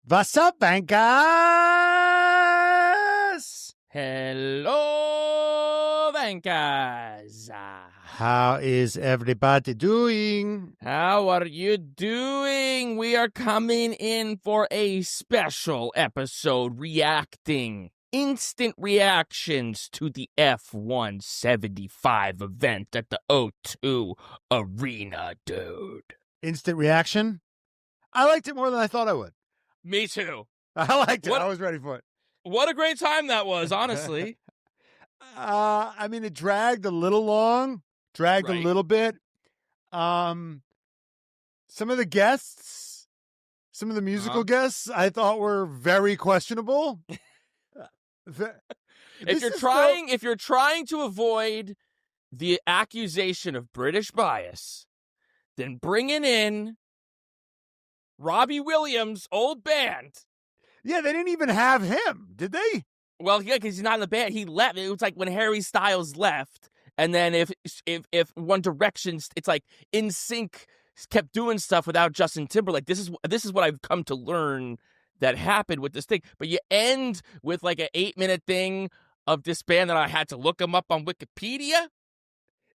What's up, bankers? Hello, bankers. How is everybody doing? How are you doing? We are coming in for a special episode reacting instant reactions to the F-175 event at the O2 Arena, dude. Instant reaction? I liked it more than I thought I would. Me too. I liked it. I was ready for it. What a great time that was, honestly. I mean, it dragged a little long, a little bit. Some of the guests, some of the musical guests, I thought were very questionable. If you're trying to avoid the accusation of British bias, then bringing in Robbie Williams' old band. Yeah, they didn't even have him, did they? Well, yeah, because he's not in the band. He left. It was like when Harry Styles left, and then if One Direction, it's like NSYNC kept doing stuff without Justin Timberlake. This is what I've come to learn that happened with this thing. But you end with like an 8-minute thing of this band that I had to look him up on Wikipedia.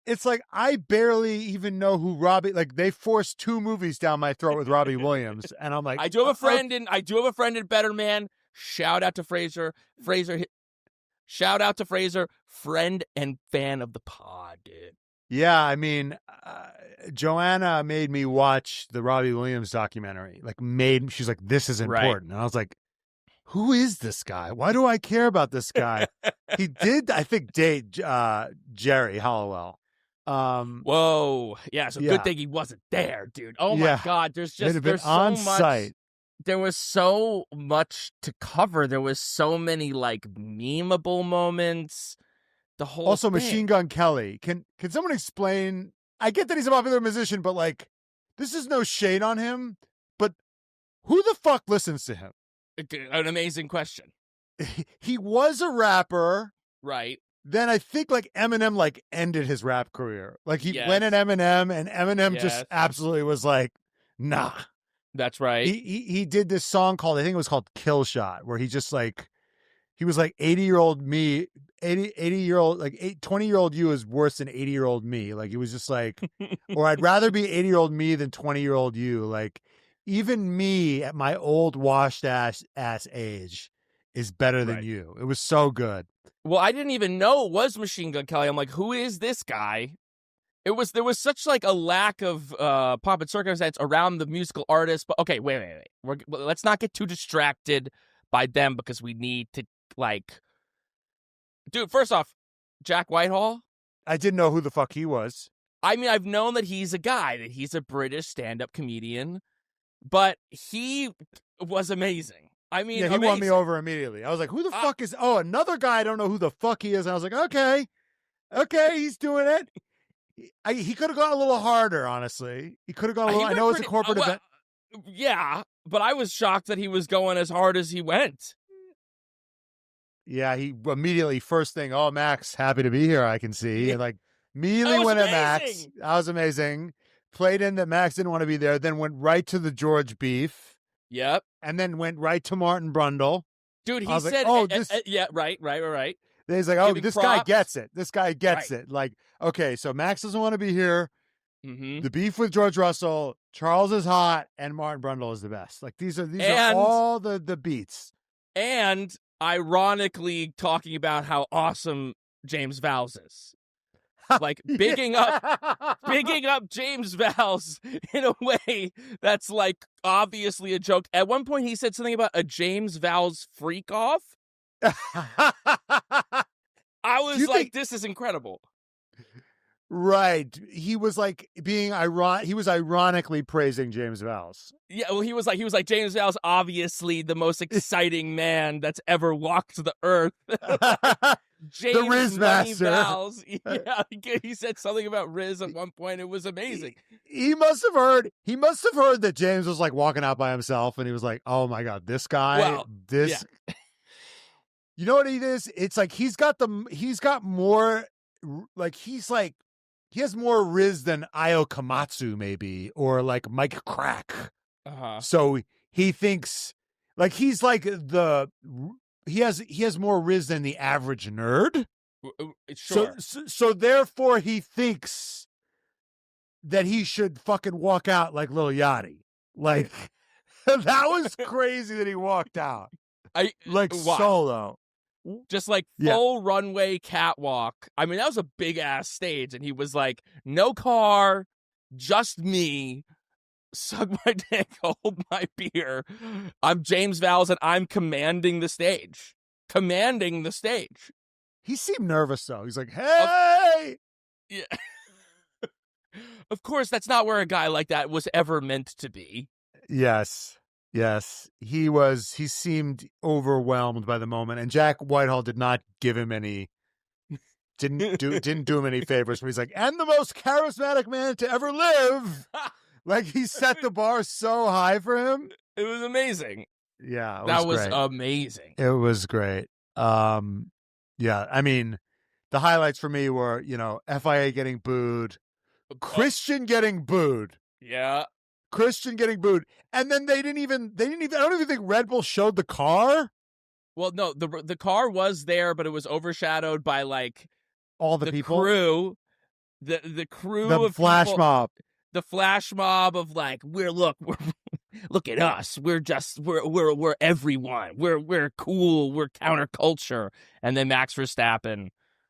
It's like I barely even know who Robbie. Like they forced 2 movies down my throat with Robbie Williams, and I'm like, I do have a friend in Better Man. Shout out to Fraser. Shout out to Fraser, friend and fan of the pod, dude. Yeah, I mean, Joanna made me watch the Robbie Williams documentary. She's like, this is important, and I was like, who is this guy? Why do I care about this guy? He did, I think, date Jerry Halliwell. Whoa, yeah. So good thing he wasn't there, dude. Oh my God, there's so much. Site. There was so much to cover. There was so many like memeable moments. The whole also thing. Machine Gun Kelly. Can someone explain? I get that he's a popular musician, but like, this is no shade on him. But who the fuck listens to him? An amazing question. He was a rapper, right? Then I think like Eminem like ended his rap career. Like he went at Eminem, and Eminem just absolutely was like, nah. That's right. He did this song called, I think it was called Kill Shot, where he just like, he was like 80-year-old me, 80-year-old, like 20-year-old you is worse than 80-year-old me. Like it was just like, or I'd rather be 80-year-old me than 20-year-old you. Like even me at my old washed ass age is better than you. It was so good. Well, I didn't even know it was Machine Gun Kelly. I'm like, who is this guy? There was such like a lack of pomp and circumstance around the musical artist. But okay, wait. Let's not get too distracted by them because we need to like, dude. First off, Jack Whitehall. I didn't know who the fuck he was. I mean, I've known that he's a guy, that he's a British stand-up comedian, but he was amazing. I mean, yeah, he won me over immediately. I was like, who the fuck is... Oh, another guy I don't know who the fuck he is. And I was like, okay, he's doing it. He could have gone a little harder, honestly. He could have gone a little... I know it's a corporate event. Yeah, but I was shocked that he was going as hard as he went. Yeah, he immediately, first thing, oh, Max, happy to be here, I can see. And like, immediately went at Max. That was amazing. Played in that Max didn't want to be there, then went right to the George beef. Yep. And then went right to Martin Brundle. Dude, he said, like, oh, this... yeah, right. He's like, oh, this guy gets it. This guy gets it. Like, okay, so Max doesn't want to be here. Mm-hmm. The beef with George Russell, Charles is hot, and Martin Brundle is the best. Like, these are all the beats. And ironically talking about how awesome James Vowles is. Like bigging up James Vowles in a way that's like obviously a joke. At one point he said something about a James Vowles freak off. I was like, this is incredible. Right. He was like he was ironically praising James Vowles. Yeah, well he was like James Vowles, obviously the most exciting man that's ever walked the earth. James the Riz Master. Vowles. Yeah, he said something about Riz at one point. It was amazing. He must have heard that James was like walking out by himself, and he was like, "Oh my God, this guy, Yeah. You know what it is? It's like he has more Riz than Io Komatsu maybe, or like Mike Crack. Uh-huh. So he thinks Like he's like he has more riz than the average nerd. Sure. So therefore he thinks that he should fucking walk out like Lil Yachty. Like that was crazy that he walked out. Like why? solo. Just like full runway catwalk. I mean, that was a big ass stage, and he was like, "No car, just me. Suck my dick, hold my beer. I'm James Vowles, and I'm commanding the stage. Commanding the stage." He seemed nervous though. He's like, "Hey!" Yeah. Of course, that's not where a guy like that was ever meant to be. Yes. He seemed overwhelmed by the moment, and Jack Whitehall did not give him any. Didn't do him any favors. Where he's like, "And the most charismatic man to ever live." Like he set the bar so high for him. It was amazing. Yeah, that was amazing. It was great. Yeah, I mean, the highlights for me were, FIA getting booed, Christian getting booed. Yeah. Christian getting booed. And then they didn't even I don't even think Red Bull showed the car. Well, no, the car was there, but it was overshadowed by like all the people, crew, the crew, the of flash people, mob, the flash mob of like, we're look at us, we're everyone, we're cool, we're counterculture, and then Max Verstappen,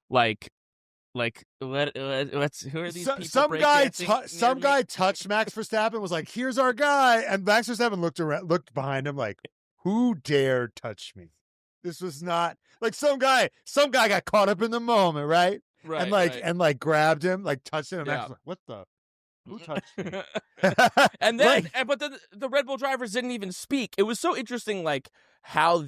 let's who are these people? Some guy touched Max Verstappen, was like, "Here's our guy," and Max Verstappen looked behind him like, "Who dared touch me?" This was not like some guy got caught up in the moment, right? Right. And grabbed him, like touched him, and Max was like, "What the? Who touched me?" And then, but the Red Bull drivers didn't even speak. It was so interesting, like how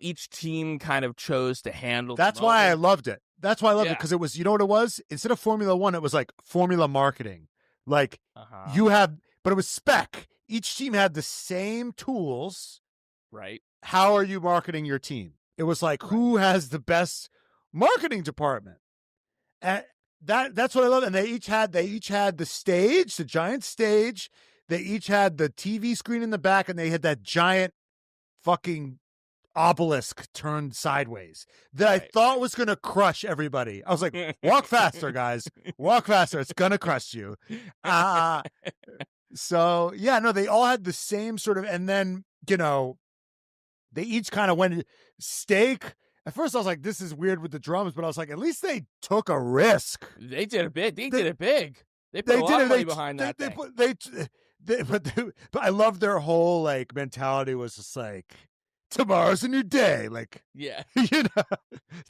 each team kind of chose to handle. That's why I loved it. That's why I loved it, because it was, you know what it was? Instead of Formula One, it was like Formula Marketing. Like but it was spec. Each team had the same tools. Right. How are you marketing your team? It was like, who has the best marketing department? And that's what I love. And they each had the stage, the giant stage. They each had the TV screen in the back, and they had that giant fucking obelisk turned sideways that I thought was going to crush everybody. I was like, walk faster, guys. Walk faster. It's going to crush you. So, yeah, no, they all had the same sort of, and then, they each kind of went steak. At first, I was like, this is weird with the drums, but I was like, at least they took a risk. They did it big. They did it big. They put a lot of money behind that thing. But I love their whole, like, mentality was just like, tomorrow's a new day. Like, yeah,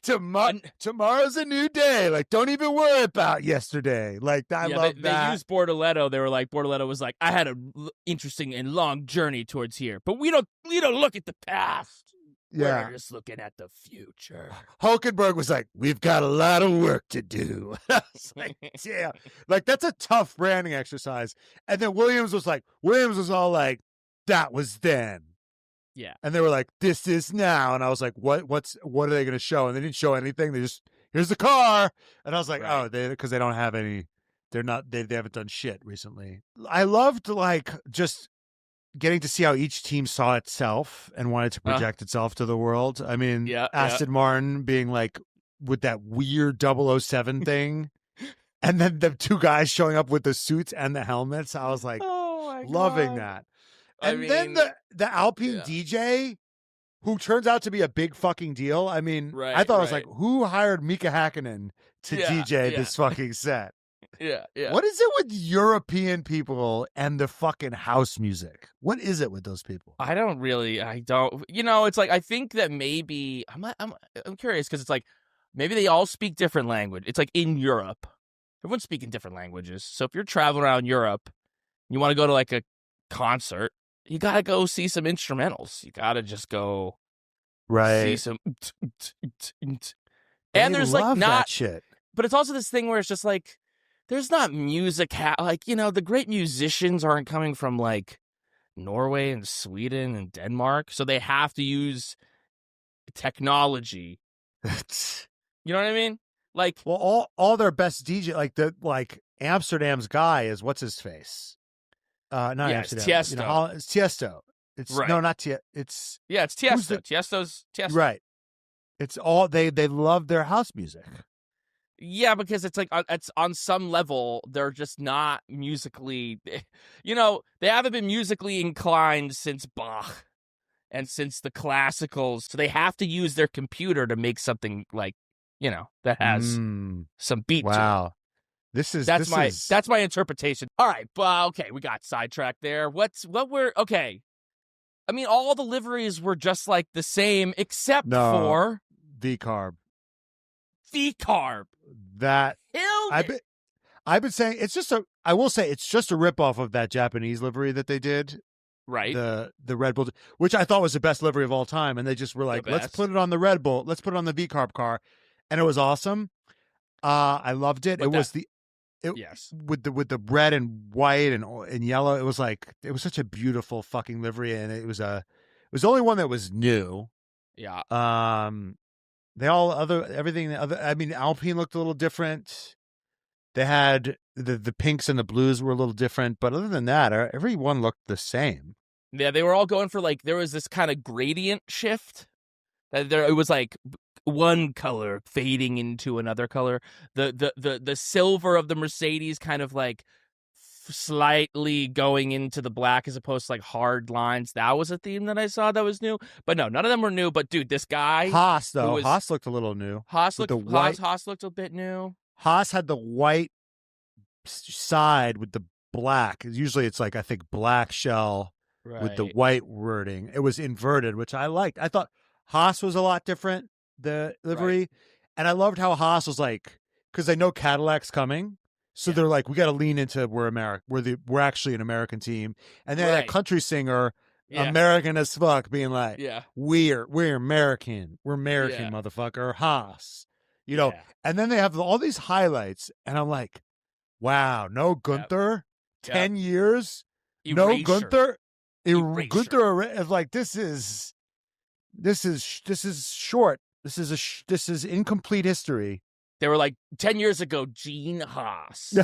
tomorrow's a new day. Like, don't even worry about yesterday. Like, I love that. They used Bortoletto. They were like, Bortoletto was like, I had an interesting and long journey towards here, but we don't look at the past. Yeah. We're just looking at the future. Hulkenberg was like, we've got a lot of work to do. I was like, yeah. Like, that's a tough branding exercise. And then Williams was all like, that was then. Yeah. And they were like, this is now. And I was like, what are they going to show? And they didn't show anything. They just, here's the car. And I was like, because they don't have any, they haven't done shit recently. I loved, like, just getting to see how each team saw itself and wanted to project itself to the world. I mean, Aston Martin being like with that weird 007 thing, and then the two guys showing up with the suits and the helmets. I was like, loving that. And then the Alpine DJ, who turns out to be a big fucking deal. I mean, I thought I was like, who hired Mika Hakkinen to DJ this fucking set? Yeah. What is it with European people and the fucking house music? What is it with those people? I don't. It's like, I think that maybe I'm curious, because it's like maybe they all speak different language. It's like in Europe, everyone's speaking different languages. So if you're traveling around Europe, you want to go to like a concert, you got to go see some instrumentals. You got to just go see some. And there's like not that shit. But it's also this thing where it's just like, there's not music, the great musicians aren't coming from like Norway and Sweden and Denmark, so they have to use technology. You know what I mean? Like, well, all their best DJ, like Amsterdam's guy is what's his face? Not Amsterdam. Tiesto. It's Tiesto. It's Right. no, not Tiesto. It's Yeah, it's who's Tiesto. the Tiesto's Tiesto. right. It's all they love their house music. Yeah, because it's like it's on some level they're just not musically, they haven't been musically inclined since Bach and since the classicals, so they have to use their computer to make something like, that has some beat to it. Wow. This is That's my interpretation. All right, but okay, we got sidetracked there. Okay. I mean, all the liveries were just like the same except for V-carb. V-carb. That Killed it. I've been saying I will say it's just a ripoff of that Japanese livery that they did. Right. The Red Bull, which I thought was the best livery of all time. And they just were like, let's put it on the Red Bull. Let's put it on the V-carb car. And it was awesome. I loved it. Yes. With the red and white and yellow. It was such a beautiful fucking livery. And it was the only one that was new. Yeah. Alpine looked a little different. They had the pinks and the blues were a little different, but other than that, everyone looked the same. Yeah, they were all going for there was this kind of gradient shift. It was like one color fading into another color. The silver of the Mercedes kind of like slightly going into the black as opposed to like hard lines. That was a theme that I saw that was new. But no, none of them were new. But dude, this guy Haas looked a little new. Haas looked a bit new. Haas had the white side with the black. Usually it's like, I think, black shell with the white wording. It was inverted, which I liked. I thought Haas was a lot different, the livery. Right. And I loved how Haas was like, because they know Cadillac's coming. So they're like, we got to lean into we're actually an American team. And then that country singer, American as fuck, being like, we're American. We're American, motherfucker. Haas. And then they have all these highlights. And I'm like, wow, no Gunther, 10 years, Erasure. No Gunther. Gunther is like, this is short. This is incomplete history. They were like, 10 years ago, Gene Haas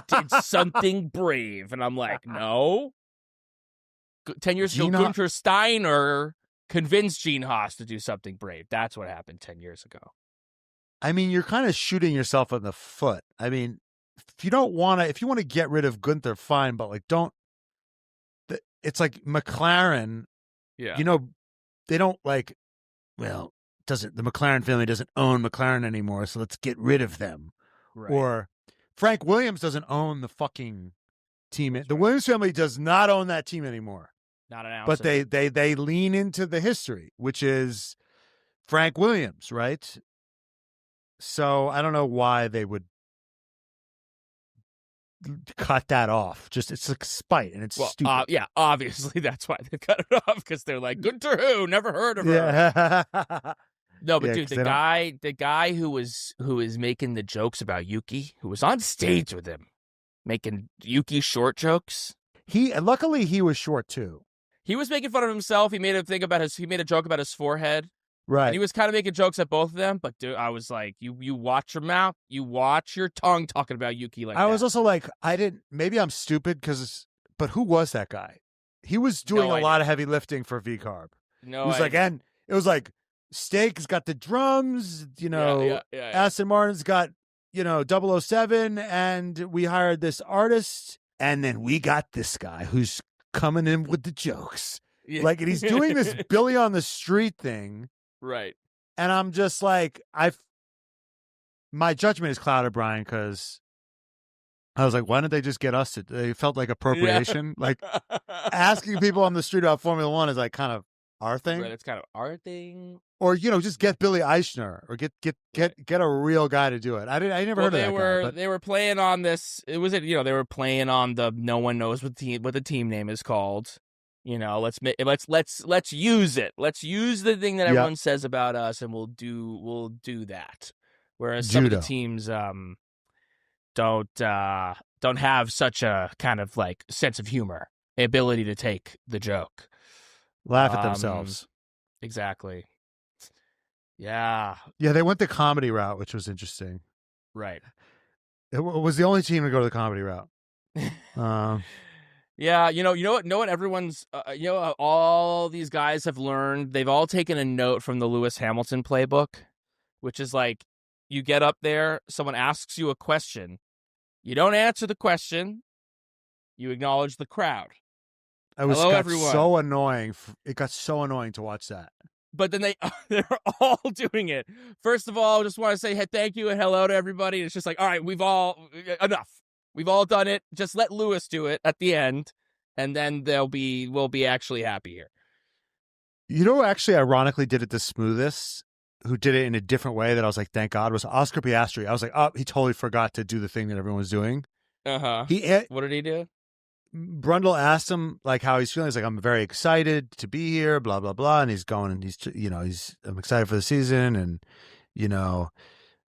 did something brave. And I'm like, no. 10 years ago, Gunther Steiner convinced Gene Haas to do something brave. That's what happened 10 years ago. I mean, you're kind of shooting yourself in the foot. I mean, if you want to get rid of Gunther, fine, but it's like McLaren. Yeah. They don't the McLaren family doesn't own McLaren anymore, so let's get rid of them. Right. Or Frank Williams doesn't own the fucking team. The Williams family does not own that team anymore. Not an ounce. But they lean into the history, which is Frank Williams, right? So I don't know why they would cut that off. Just it's like spite and it's stupid. Obviously that's why they cut it off, because they're like, Gunther who? Never heard of her. No, but dude, the guy who was making the jokes about Yuki, who was on stage with him, making Yuki short jokes. Luckily he was short too. He was making fun of himself. He made a joke about his forehead. Right. And he was kind of making jokes at both of them, but dude, I was like, you watch your mouth, you watch your tongue talking about Yuki like that. I was also like, maybe I'm stupid but who was that guy? He was doing a lot of heavy lifting for V-carb. No, it was it was like Steak's got the drums, Aston Martin's got, 007, and we hired this artist, and then we got this guy who's coming in with the jokes. Yeah. And he's doing this Billy on the Street thing. Right. And I'm just like, my judgment is clouded, Brian, because I was like, why didn't they just get us to? They felt like appropriation. Yeah. Like asking people on the street about Formula One is like kind of our thing. Right, it's kind of our thing. Or just get Billy Eichner or get a real guy to do it. I never heard of that guy. But... They were playing on this. They were playing on the no one knows what the team name is called. Let's use it. Let's use the thing that everyone says about us, and we'll do that. Whereas some of the teams don't have such a kind of like sense of humor, ability to take the joke, laugh at themselves. Exactly. Yeah. Yeah, they went the comedy route, which was interesting. Right. It was the only team to go to the comedy route. Yeah, you know what everyone's, all these guys have learned. They've all taken a note from the Lewis Hamilton playbook, which is like, you get up there, someone asks you a question, you don't answer the question, you acknowledge the crowd. Hello, Got everyone. so annoying. It got so annoying to watch that. But then they're all doing it. First of all, just want to say hey, thank you and hello to everybody. It's just like, all right, enough. We've all done it. Just let Lewis do it at the end, and then we'll be actually happy here. You know who actually ironically did it the smoothest, who did it in a different way that I was like, thank God, was Oscar Piastri. I was like, oh, he totally forgot to do the thing that everyone was doing. Uh-huh. What did he do? Brundle asked him like how he's feeling. He's like, I'm very excited to be here, blah, blah, blah. And he's going, and I'm excited for the season. And,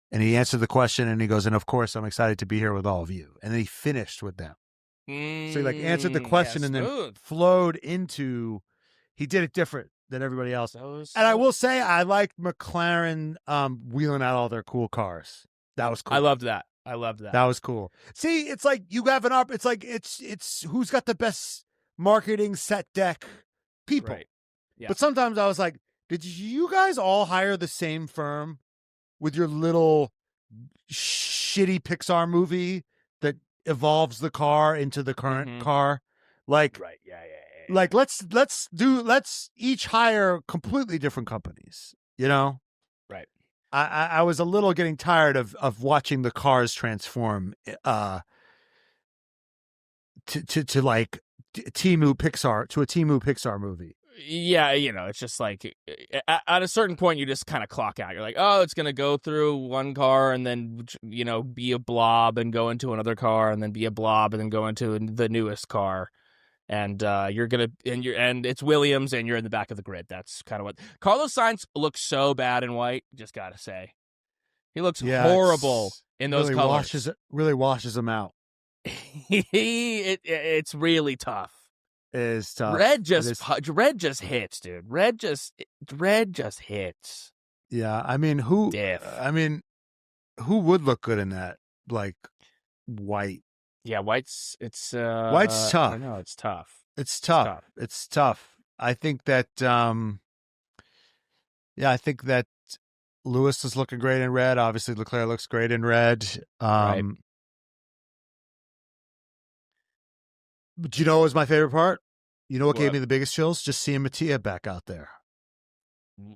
and he answered the question and he goes, and of course, I'm excited to be here with all of you. And then he finished with them. So he like answered the question and then flowed into, he did it different than everybody else. And I will say, I liked McLaren wheeling out all their cool cars. That was cool. I loved that. That was cool. See, it's like you have an up. It's like it's who's got the best marketing set deck people. Right. Yeah. But sometimes I was like, did you guys all hire the same firm with your little shitty Pixar movie that evolves the car into the current car? Like, right. Yeah. Like let's each hire completely different companies. Right. I was a little getting tired of watching the cars transform to like Temu Pixar to a Temu Pixar movie. Yeah, it's just like at a certain point you just kind of clock out. You're like, oh, it's gonna go through one car and then be a blob and go into another car and then be a blob and then go into the newest car. And it's Williams, and you're in the back of the grid. That's kind of what Carlos Sainz looks so bad in white. Just gotta say, he looks horrible in those colors. Really washes him out. It's really tough. It is tough. Red just hits, dude. Red just hits. Yeah, I mean, who would look good in that, like, white? Yeah, white's tough. I don't know, it's tough. It's tough. I think that I think that Lewis is looking great in red. Obviously, Leclerc looks great in red. Right. But do you know what was my favorite part? You know what gave me the biggest chills? Just seeing Mattia back out there.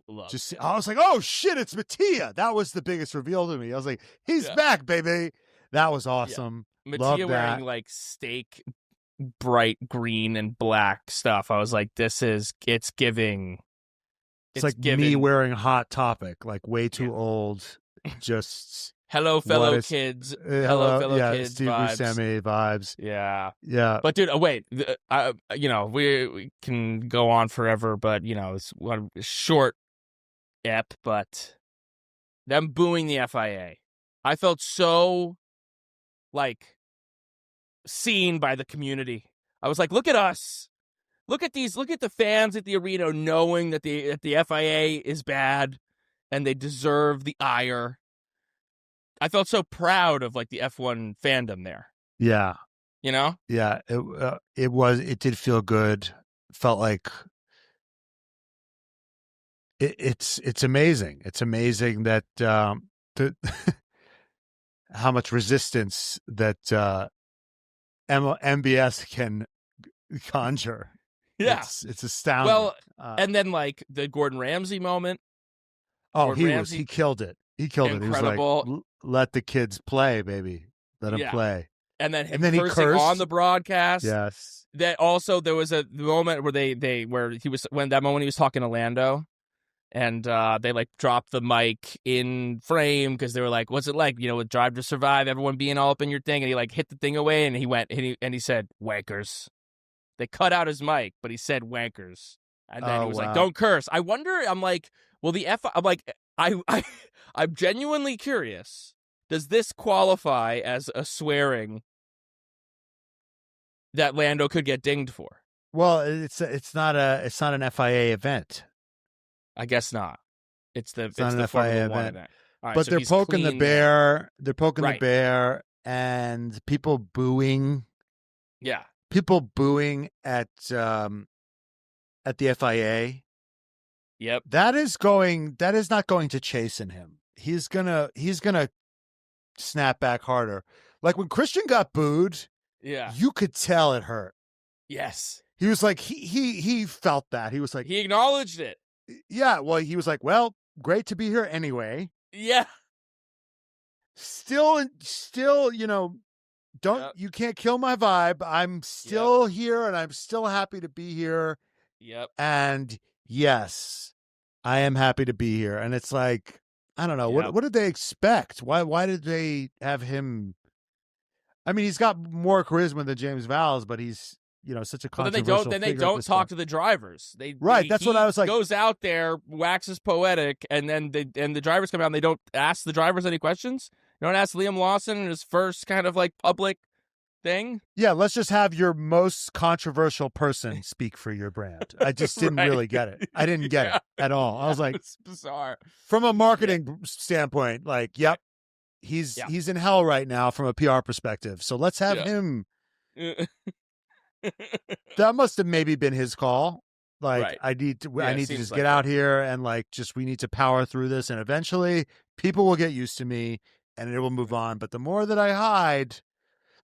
I was like, oh shit, it's Mattia. That was the biggest reveal to me. I was like, he's back, baby. That was awesome. Yeah. Mattia wearing like steak, bright green and black stuff. I was like, it's giving. It's like giving me wearing Hot Topic, like way too old. Just hello, fellow kids. Hello, fellow kids. Steve Buscemi vibes. Yeah. But dude, wait. We can go on forever, but it's one short ep. But them booing the FIA, I felt so like seen by the community. I was like, look at us. Look at the fans at the arena knowing that the FIA is bad and they deserve the ire. I felt so proud of like the F1 fandom there. Yeah. Yeah, it did feel good. Felt like it's amazing. It's amazing that how much resistance that MBS can conjure. Yeah, it's astounding. Well, and then like the Gordon Ramsay moment. Oh, he killed it. He killed it. He was like, let the kids play, baby. Let them play. And then he cursing on the broadcast. Yes. That also there was a moment where he was talking to Lando, and they like dropped the mic in frame because they were like, "What's it like? With Drive to Survive, everyone being all up in your thing?" And he like hit the thing away, and he went and he said, "Wankers." They cut out his mic, but he said "wankers," and then he was like, "Don't curse." I wonder. I'm like, well, I'm like, I'm genuinely curious. Does this qualify as a swearing that Lando could get dinged for? Well, it's not an FIA event. I guess not. It's not the an FIA event. Right, but so they're poking the bear. They're poking the bear, and people booing. Yeah. people booing at the FIA. Yep. That is not going to chasten him. He's gonna snap back harder. Like when Christian got booed, Yeah. you could tell it hurt. Yes. He was like, he felt that. He was like, he acknowledged it. yeah. Well, he was like, well, great to be here anyway. Yeah. Still, you can't kill my vibe. I'm still here and I'm still happy to be here. Yep. And yes, I am happy to be here. And it's like, I don't know. What did they expect? Why did they have him? I mean, he's got more charisma than James Vowles, but he's, such a controversial Then they figure don't talk to the drivers. That's what I was like. Goes out there, waxes poetic, and then the drivers come out and they don't ask the drivers any questions. You don't ask Liam Lawson in his first kind of like public thing. Yeah, let's just have your most controversial person speak for your brand. I just didn't really get it. I didn't get it at all. I was like, it's bizarre. From a marketing standpoint, like, yep, he's in hell right now from a PR perspective. So let's have him. That must have maybe been his call. Like, I need to just get out here and like, we need to power through this. And eventually people will get used to me and it will move on. But the more that I hide,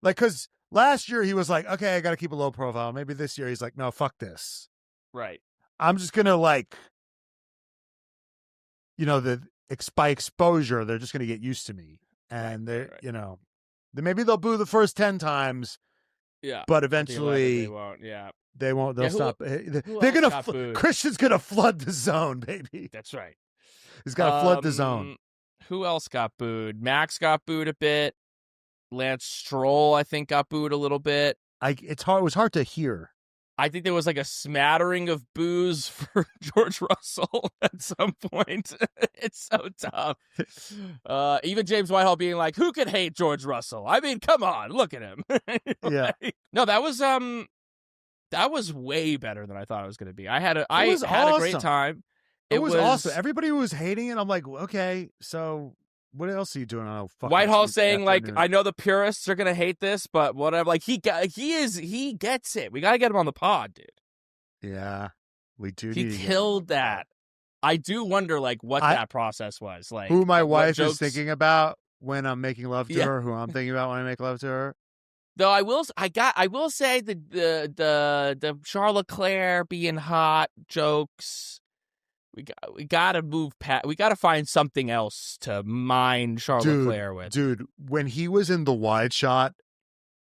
like, because last year he was like, okay, I got to keep a low profile. Maybe this year he's like, no, fuck this. Right. I'm just going to like, by exposure, they're just going to get used to me. And then maybe they'll boo the first 10 times. Yeah. But eventually they won't. Yeah. They'll stop. They're going to, Christian's going to flood the zone, baby. That's right. He's got to flood the zone. Who else got booed? Max got booed a bit. Lance Stroll, I think, got booed a little bit. It was hard to hear. I think there was like a smattering of boos for George Russell at some point. It's so tough. Even James Whitehall being like, "Who could hate George Russell? I mean, come on, look at him." Yeah. No, that was way better than I thought it was going to be. I had a great time. It was awesome. Everybody was hating it. I'm like, okay, so what else are you doing? Whitehall saying like, I know the purists are gonna hate this, but whatever. Like he gets it. We gotta get him on the pod, dude. Yeah, we do. He killed that. I do wonder like what that process was like. Who my wife is thinking about when I'm making love to her. Who I'm thinking about when I make love to her. Though I will say the Charles Leclerc being hot jokes. We gotta move past. We gotta find something else to mine Charles Leclerc with. Dude, when he was in the wide shot,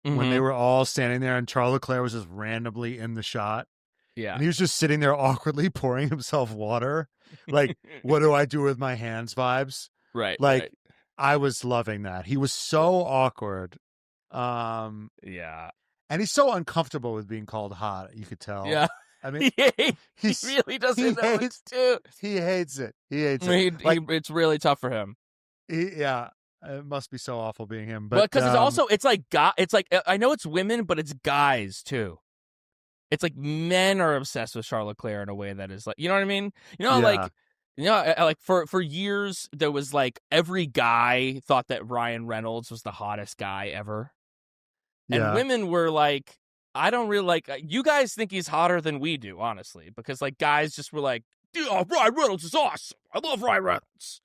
when they were all standing there and Charles Leclerc was just randomly in the shot, and he was just sitting there awkwardly pouring himself water, like, what do I do with my hands vibes? Right. Like, right. I was loving that. He was so awkward. Yeah. And he's so uncomfortable with being called hot. You could tell. Yeah. I mean, he really doesn't know it too. He hates it. It's really tough for him. It must be so awful being him. But because it's like I know it's women, but it's guys too. It's like men are obsessed with Charles Leclerc in a way that is like, you know what I mean? Like for years there was like every guy thought that Ryan Reynolds was the hottest guy ever, and women were like, I don't really like. You guys think he's hotter than we do, honestly, because like guys just were like, "Oh, Ryan Reynolds is awesome. I love Ryan Reynolds."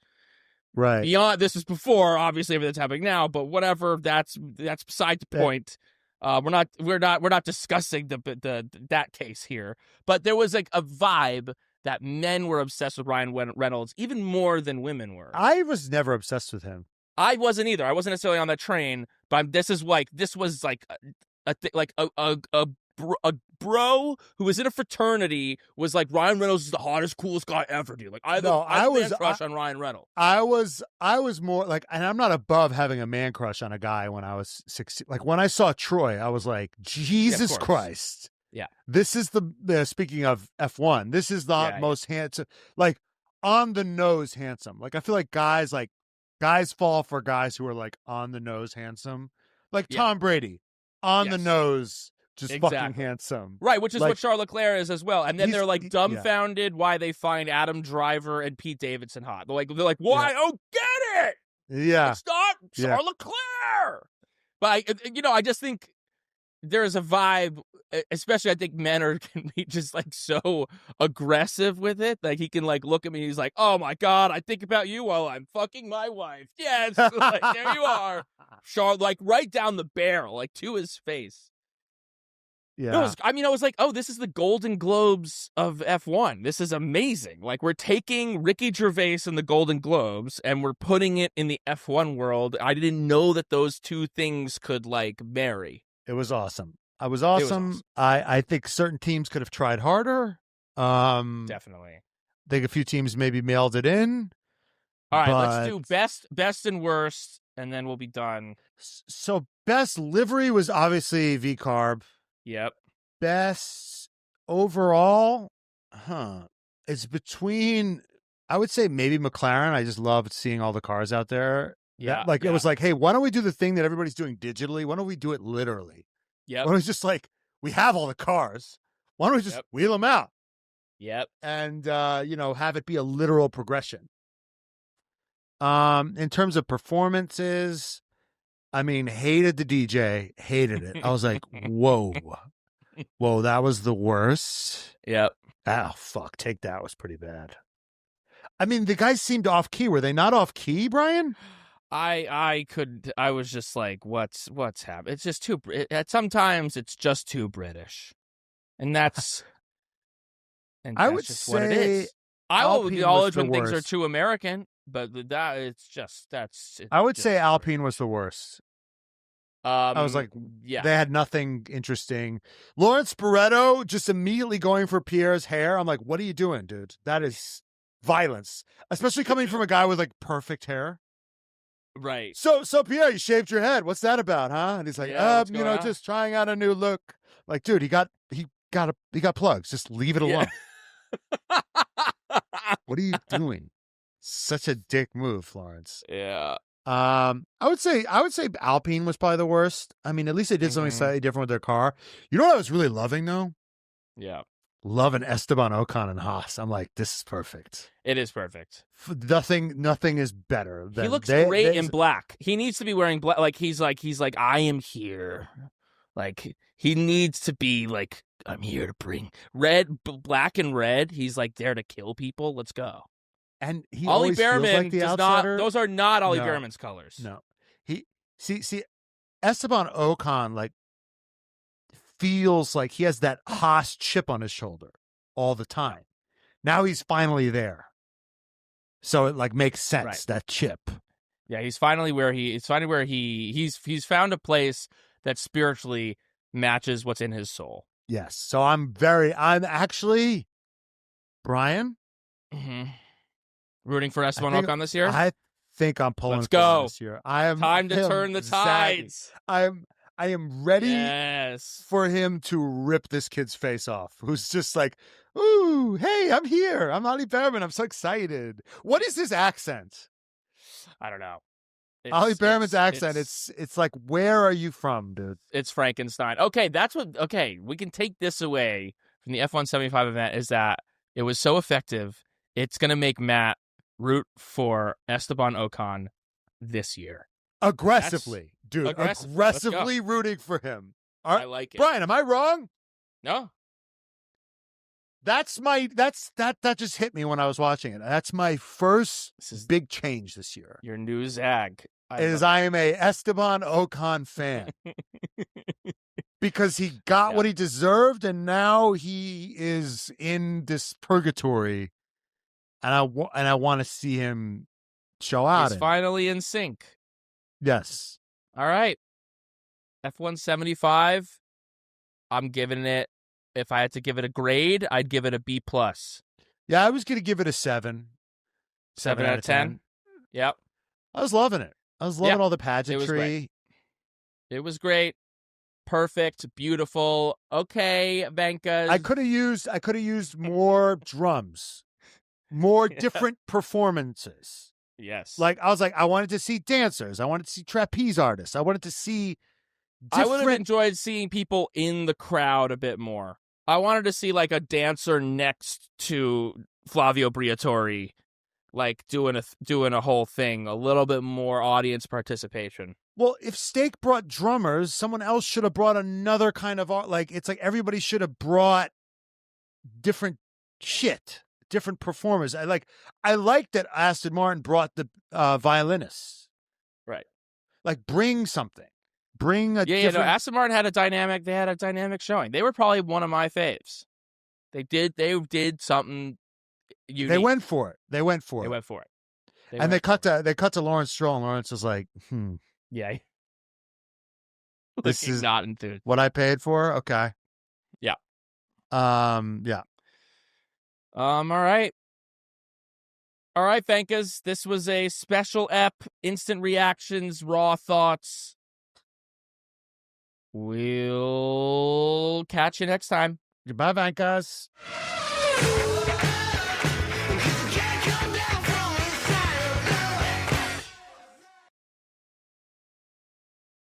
Right. Beyond this is before, obviously, everything's happening now, but whatever. That's beside the point. We're not discussing that case here. But there was like a vibe that men were obsessed with Ryan Reynolds even more than women were. I was never obsessed with him. I wasn't either. I wasn't necessarily on that train, but this was like a bro who was in a fraternity was like, Ryan Reynolds is the hottest, coolest guy ever, dude. Like I was crush on Ryan Reynolds. I was more like, and I'm not above having a man crush on a guy when I was 16. Like when I saw Troy, I was like, Jesus Christ. Yeah. This is the speaking of F1, this is the most handsome, like on the nose handsome. Like I feel like guys fall for guys who are like on the nose handsome. Like Tom Brady, on the nose, just fucking handsome. Right, which is what Charles Leclerc is as well. And then they're like dumbfounded why they find Adam Driver and Pete Davidson hot. They're like, why? Oh, get it! Yeah. It's not Charles Leclerc. But I just think there's a vibe, especially I think men can be just like so aggressive with it. Like he can like look at me, he's like, "Oh my god, I think about you while I'm fucking my wife." Yes, like there you are, Charlotte, like right down the barrel, like to his face. Yeah. I was like, oh, this is the Golden Globes of F1. This is amazing. Like, we're taking Ricky Gervais and the Golden Globes and we're putting it in the F1 world. I didn't know that those two things could, like, marry. It was awesome. I was awesome. I think certain teams could have tried harder. Definitely. I think a few teams maybe mailed it in. All right, let's do best and worst, and then we'll be done. So best livery was obviously V-Carb. Yep. Best overall, it's between, I would say maybe McLaren. I just loved seeing all the cars out there. Yeah. It was like, hey, why don't we do the thing that everybody's doing digitally? Why don't we do it literally? Yep. Why don't we just like, we have all the cars. Why don't we just wheel them out? Yep. And, have it be a literal progression. In terms of performances, I mean, hated the DJ, hated it. I was like, whoa, that was the worst. Yep. Oh, fuck, take that was pretty bad. I mean, the guys seemed off key. Were they not off key, Brian? I was just like, what's happening? It's just too, sometimes it's just too British. And that's, I would just say what it is. I will Alpine acknowledge was when the things are worst. too American, but I would say Alpine was the worst. I was like, yeah, they had nothing interesting. Lawrence Barretto just immediately going for Pierre's hair. I'm like, what are you doing, dude? That is violence, especially coming from a guy with like perfect hair. Right. So Pierre, you shaved your head. What's that about, huh? And he's like, just trying out a new look. Like, dude, he got plugs. Just leave it alone. What are you doing? Such a dick move, Lawrence. Yeah. I would say Alpine was probably the worst. I mean, at least they did something slightly different with their car. You know what I was really loving though? Yeah. Loving Esteban Ocon and Haas. I'm like, this is perfect. It is perfect. Nothing is better than he looks great in black. He needs to be wearing black. Like he's like I am here. Like he needs to be like, I'm here to bring black and red. He's like there to kill people. Let's go. And he Ollie always feels Behrman like the does outsider. not. Those are not Ollie Behrman's colors. No, he see Esteban Ocon like feels like he has that Haas chip on his shoulder all the time. Now he's finally there, so it like makes sense, that chip. Yeah, he's finally where he's found a place that spiritually matches what's in his soul. Yes, so I'm actually, Brian. Mm-hmm. Rooting for Esteban Ocon this year? I think I'm pulling. Let's go this year. I am time to turn the tides. I am ready for him to rip this kid's face off. Who's just like, ooh, hey, I'm here. I'm Ollie Behrman. I'm so excited. What is his accent? I don't know. Ollie Behrman's accent. It's like, where are you from, dude? It's Frankenstein. Okay, we can take this away from the F1 75 event is that it was so effective. It's going to make Matt root for Esteban Ocon this year. Aggressively, dude. Aggressively rooting for him. I like it. Brian, am I wrong? No. That just hit me when I was watching it. That's my first big change this year. Your new Zag. I am a Esteban Ocon fan. Because he got what he deserved, and now he is in this purgatory. And I want to see him show out. He's finally in sync. Yes. All right. F1 75. I'm giving it. If I had to give it a grade, I'd give it a B+. Yeah, I was going to give it a 7. 7 out of 10. Yep. I was loving it. I was loving all the pageantry. It was great. Perfect. Beautiful. Okay, Venkas. I could have used more drums. More different performances. Yes. Like, I was like, I wanted to see dancers. I wanted to see trapeze artists. I wanted to see different... I would have enjoyed seeing people in the crowd a bit more. I wanted to see, like, a dancer next to Flavio Briatore, like, doing a whole thing. A little bit more audience participation. Well, if Steak brought drummers, someone else should have brought another kind of art. Like, it's like everybody should have brought different shit, different performers. I like that Aston Martin brought the violinists. Right. Like, bring something. Bring a Yeah, different... no, Aston Martin had a dynamic showing. They were probably one of my faves. They did something unique. They went for it. They went for it. They cut to Lawrence Stroll, and Lawrence was like, Yeah. This is not enthused. What I paid for? Okay. Yeah. Yeah. All right. All right, Fankas. This was a special instant reactions, raw thoughts. We'll catch you next time. Goodbye, Vankas.